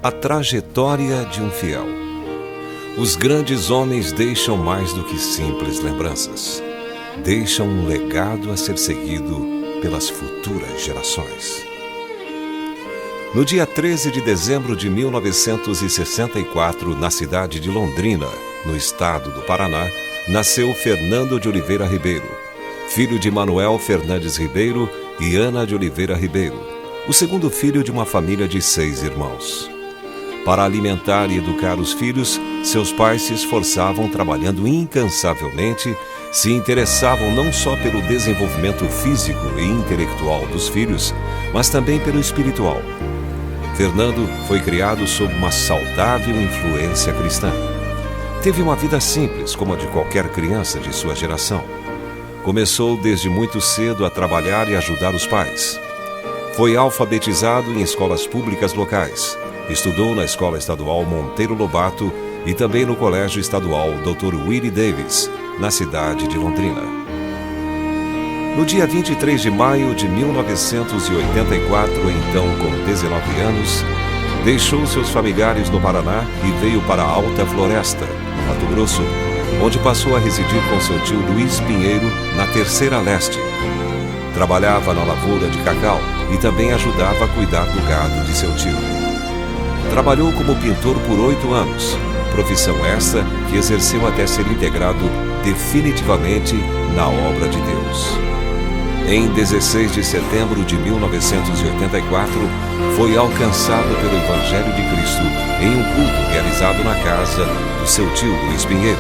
A trajetória de um fiel. Os grandes homens deixam mais do que simples lembranças. Deixam um legado a ser seguido pelas futuras gerações. No dia 13 de dezembro de 1964, na cidade de Londrina, no estado do Paraná, nasceu Fernando de Oliveira Ribeiro, filho de Manuel Fernandes Ribeiro e Ana de Oliveira Ribeiro, o segundo filho de uma família de 6 irmãos. Para alimentar e educar os filhos, seus pais se esforçavam trabalhando incansavelmente, se interessavam não só pelo desenvolvimento físico e intelectual dos filhos, mas também pelo espiritual. Fernando foi criado sob uma saudável influência cristã. Teve uma vida simples, como a de qualquer criança de sua geração. Começou desde muito cedo a trabalhar e ajudar os pais. Foi alfabetizado em escolas públicas locais. Estudou na Escola Estadual Monteiro Lobato e também no Colégio Estadual Dr. Willie Davis, na cidade de Londrina. No dia 23 de maio de 1984, então com 19 anos, deixou seus familiares no Paraná e veio para a Alta Floresta, Mato Grosso, onde passou a residir com seu tio Luiz Pinheiro, na Terceira Leste. Trabalhava na lavoura de cacau e também ajudava a cuidar do gado de seu tio. Trabalhou como pintor por 8 anos, profissão esta que exerceu até ser integrado definitivamente na obra de Deus. Em 16 de setembro de 1984, foi alcançado pelo Evangelho de Cristo em um culto realizado na casa do seu tio Luiz Pinheiro.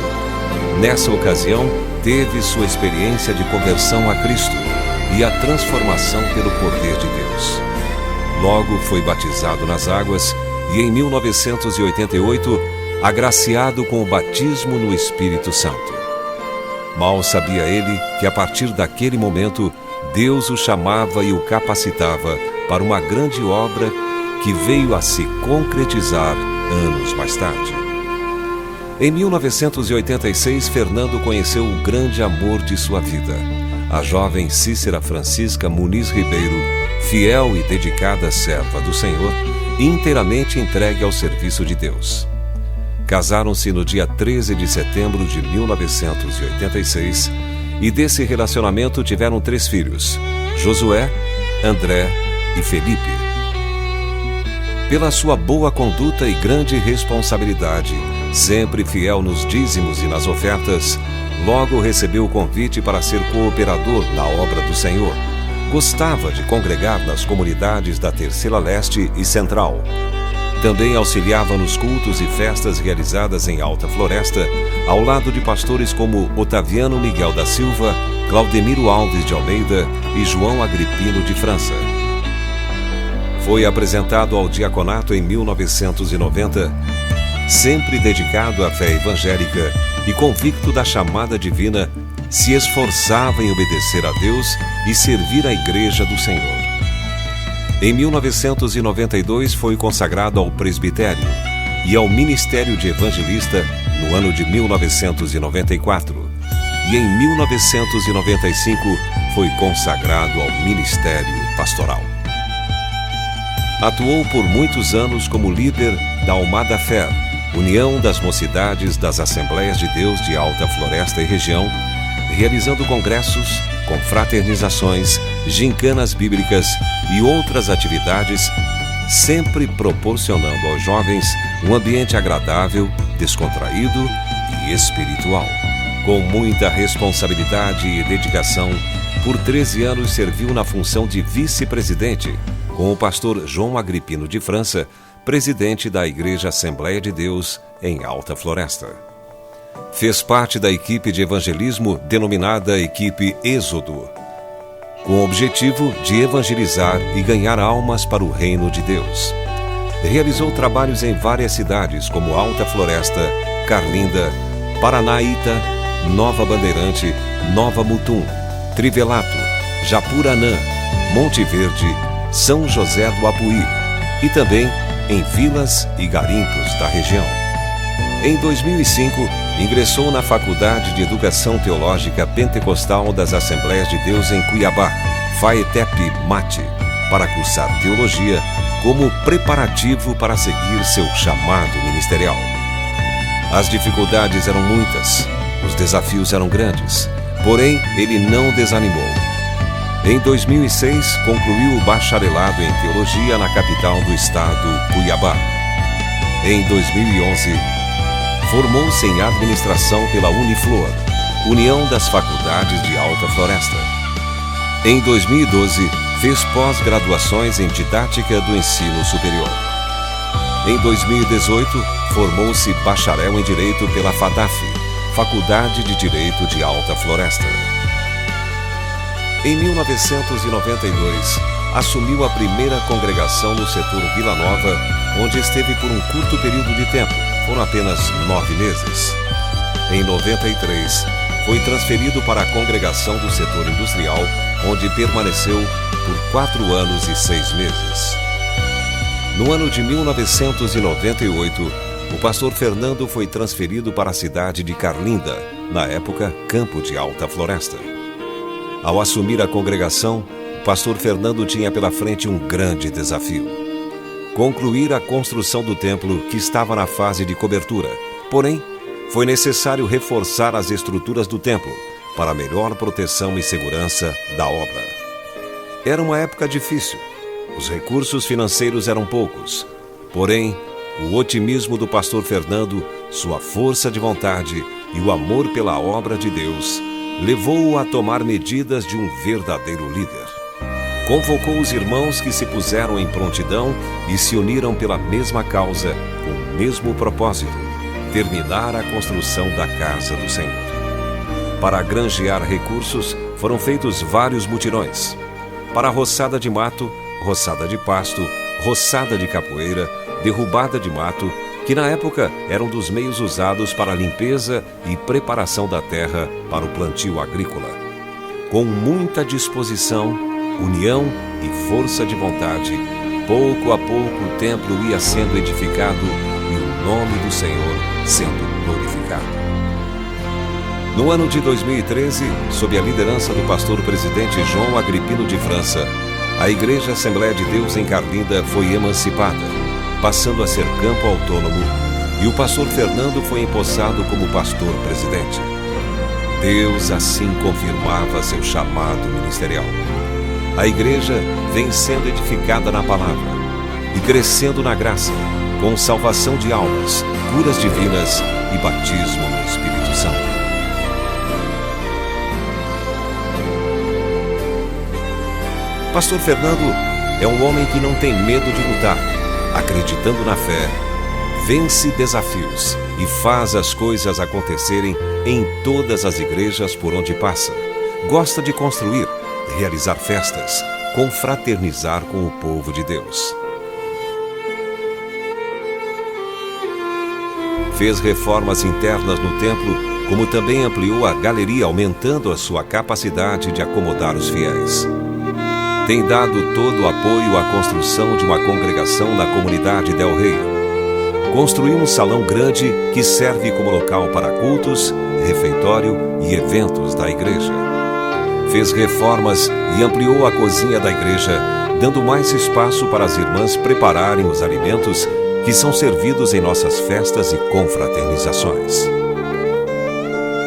Nessa ocasião, teve sua experiência de conversão a Cristo e a transformação pelo poder de Deus. Logo foi batizado nas águas e em 1988, agraciado com o batismo no Espírito Santo. Mal sabia ele que a partir daquele momento, Deus o chamava e o capacitava para uma grande obra que veio a se concretizar anos mais tarde. Em 1986, Fernando conheceu o grande amor de sua vida, a jovem Cícera Francisca Muniz Ribeiro, fiel e dedicada serva do Senhor, inteiramente entregue ao serviço de Deus. Casaram-se no dia 13 de setembro de 1986 e desse relacionamento tiveram 3 filhos, Josué, André e Felipe. Pela sua boa conduta e grande responsabilidade, sempre fiel nos dízimos e nas ofertas, logo recebeu o convite para ser cooperador na obra do Senhor. Gostava de congregar nas comunidades da Terceira Leste e Central. Também auxiliava nos cultos e festas realizadas em Alta Floresta, ao lado de pastores como Otaviano Miguel da Silva, Claudemiro Alves de Almeida e João Agripino de França. Foi apresentado ao diaconato em 1990, sempre dedicado à fé evangélica e convicto da chamada divina, se esforçava em obedecer a Deus e servir a Igreja do Senhor. Em 1992 foi consagrado ao presbitério e ao ministério de evangelista no ano de 1994 e em 1995 foi consagrado ao ministério pastoral. Atuou por muitos anos como líder da Almada Fé, União das Mocidades das Assembleias de Deus de Alta Floresta e região, realizando congressos, confraternizações, gincanas bíblicas e outras atividades, sempre proporcionando aos jovens um ambiente agradável, descontraído e espiritual. Com muita responsabilidade e dedicação, por 13 anos serviu na função de vice-presidente, com o pastor João Agripino de França, presidente da Igreja Assembleia de Deus em Alta Floresta. Fez parte da equipe de evangelismo denominada Equipe Êxodo, com o objetivo de evangelizar e ganhar almas para o reino de Deus. Realizou trabalhos em várias cidades como Alta Floresta, Carlinda, Paranaíta, Nova Bandeirante, Nova Mutum, Trivelato, Japuranã, Monte Verde, São José do Apuí e também em vilas e garimpos da região. Em 2005, ingressou na Faculdade de Educação Teológica Pentecostal das Assembleias de Deus em Cuiabá, FAETEP-MATE, para cursar teologia, como preparativo para seguir seu chamado ministerial. As dificuldades eram muitas, os desafios eram grandes, porém ele não desanimou. Em 2006, concluiu o bacharelado em teologia na capital do estado, Cuiabá. Em 2011, formou-se em administração pela Uniflor, União das Faculdades de Alta Floresta. Em 2012, fez pós-graduações em didática do ensino superior. Em 2018, formou-se bacharel em Direito pela FADAF, Faculdade de Direito de Alta Floresta. Em 1992, assumiu a primeira congregação no setor Vila Nova, onde esteve por um curto período de tempo, foram apenas 9 meses. Em 93, foi transferido para a congregação do setor industrial, onde permaneceu por 4 anos e 6 meses. No ano de 1998, o pastor Fernando foi transferido para a cidade de Carlinda, na época Campo de Alta Floresta. Ao assumir a congregação, o pastor Fernando tinha pela frente um grande desafio: concluir a construção do templo, que estava na fase de cobertura. Porém, foi necessário reforçar as estruturas do templo para melhor proteção e segurança da obra. Era uma época difícil. Os recursos financeiros eram poucos. Porém, o otimismo do pastor Fernando, sua força de vontade e o amor pela obra de Deus levou-o a tomar medidas de um verdadeiro líder. Convocou os irmãos que se puseram em prontidão e se uniram pela mesma causa, com o mesmo propósito: terminar a construção da casa do Senhor. Para granjear recursos, foram feitos vários mutirões. Para roçada de mato, roçada de pasto, roçada de capoeira, derrubada de mato, que na época eram dos meios usados para a limpeza e preparação da terra para o plantio agrícola. Com muita disposição, união e força de vontade, pouco a pouco o templo ia sendo edificado e o nome do Senhor sendo glorificado. No ano de 2013, sob a liderança do pastor presidente João Agripino de França, a Igreja Assembleia de Deus em Carlinda foi emancipada, passando a ser campo autônomo, e o pastor Fernando foi empossado como pastor presidente. Deus assim confirmava seu chamado ministerial. A igreja vem sendo edificada na palavra e crescendo na graça, com salvação de almas, curas divinas e batismo no Espírito Santo. Pastor Fernando é um homem que não tem medo de lutar, acreditando na fé, vence desafios e faz as coisas acontecerem em todas as igrejas por onde passa. Gosta de construir, realizar festas, confraternizar com o povo de Deus. Fez reformas internas no templo, como também ampliou a galeria, aumentando a sua capacidade de acomodar os fiéis. Tem dado todo o apoio à construção de uma congregação na comunidade Del Rey. Construiu um salão grande que serve como local para cultos, refeitório e eventos da igreja. Fez reformas e ampliou a cozinha da igreja, dando mais espaço para as irmãs prepararem os alimentos que são servidos em nossas festas e confraternizações.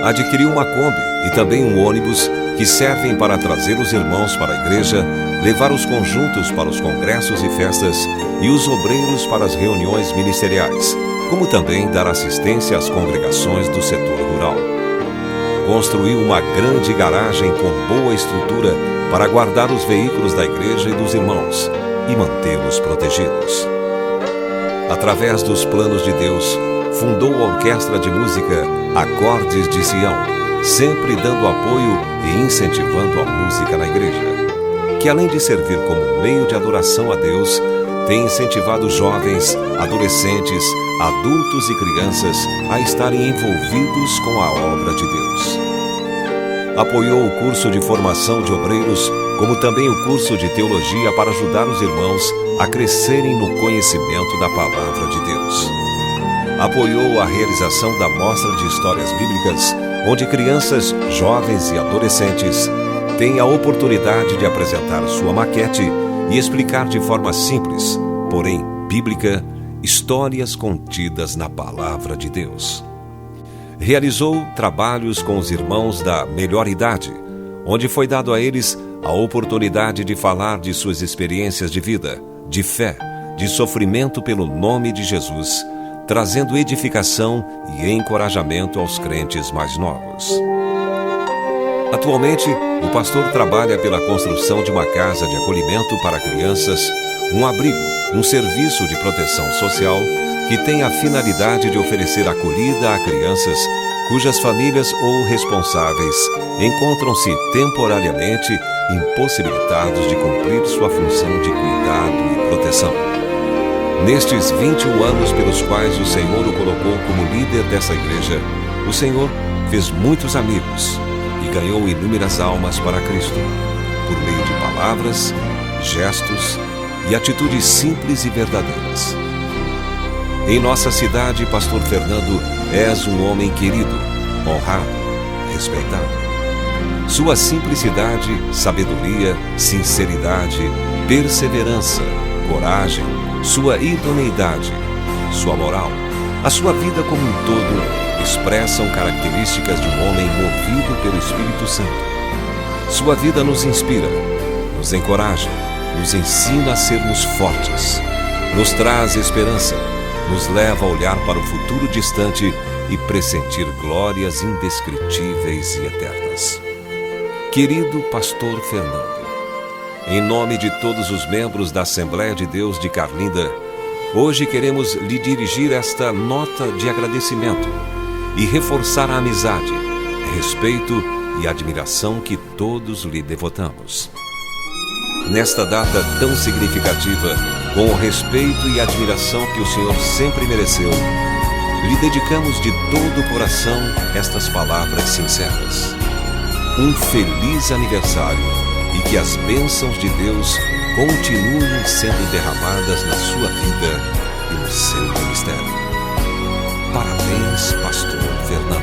Adquiriu uma Kombi e também um ônibus que servem para trazer os irmãos para a igreja, levar os conjuntos para os congressos e festas e os obreiros para as reuniões ministeriais, como também dar assistência às congregações do setor rural. Construiu uma grande garagem com boa estrutura para guardar os veículos da igreja e dos irmãos e mantê-los protegidos. Através dos planos de Deus, fundou a orquestra de música Acordes de Sião, sempre dando apoio e incentivando a música na igreja, que além de servir como meio de adoração a Deus, tem incentivado jovens, adolescentes, adultos e crianças a estarem envolvidos com a obra de Deus. Apoiou o curso de formação de obreiros, como também o curso de teologia para ajudar os irmãos a crescerem no conhecimento da palavra de Deus. Apoiou a realização da Mostra de Histórias Bíblicas, onde crianças, jovens e adolescentes têm a oportunidade de apresentar sua maquete e explicar de forma simples porém bíblica, histórias contidas na Palavra de Deus. Realizou trabalhos com os irmãos da melhor idade, onde foi dado a eles a oportunidade de falar de suas experiências de vida, de fé, de sofrimento pelo nome de Jesus, trazendo edificação e encorajamento aos crentes mais novos. Atualmente, o pastor trabalha pela construção de uma casa de acolhimento para crianças, um abrigo, um serviço de proteção social que tem a finalidade de oferecer acolhida a crianças cujas famílias ou responsáveis encontram-se temporariamente impossibilitados de cumprir sua função de cuidado e proteção. Nestes 21 anos pelos quais o Senhor o colocou como líder dessa igreja, o Senhor fez muitos amigos e ganhou inúmeras almas para Cristo, por meio de palavras, gestos e atitudes simples e verdadeiras. Em nossa cidade, Pastor Fernando, és um homem querido, honrado, respeitado. Sua simplicidade, sabedoria, sinceridade, perseverança, coragem, sua idoneidade, sua moral, a sua vida como um todo expressam características de um homem movido pelo Espírito Santo. Sua vida nos inspira, nos encoraja, nos ensina a sermos fortes, nos traz esperança, nos leva a olhar para o futuro distante e pressentir glórias indescritíveis e eternas. Querido Pastor Fernando, em nome de todos os membros da Assembleia de Deus de Carlinda, hoje queremos lhe dirigir esta nota de agradecimento e reforçar a amizade, respeito e admiração que todos lhe devotamos. Nesta data tão significativa, com o respeito e admiração que o Senhor sempre mereceu, lhe dedicamos de todo o coração estas palavras sinceras. Um feliz aniversário e que as bênçãos de Deus continuem sendo derramadas na sua vida e no seu ministério. Parabéns, Pastor Fernando.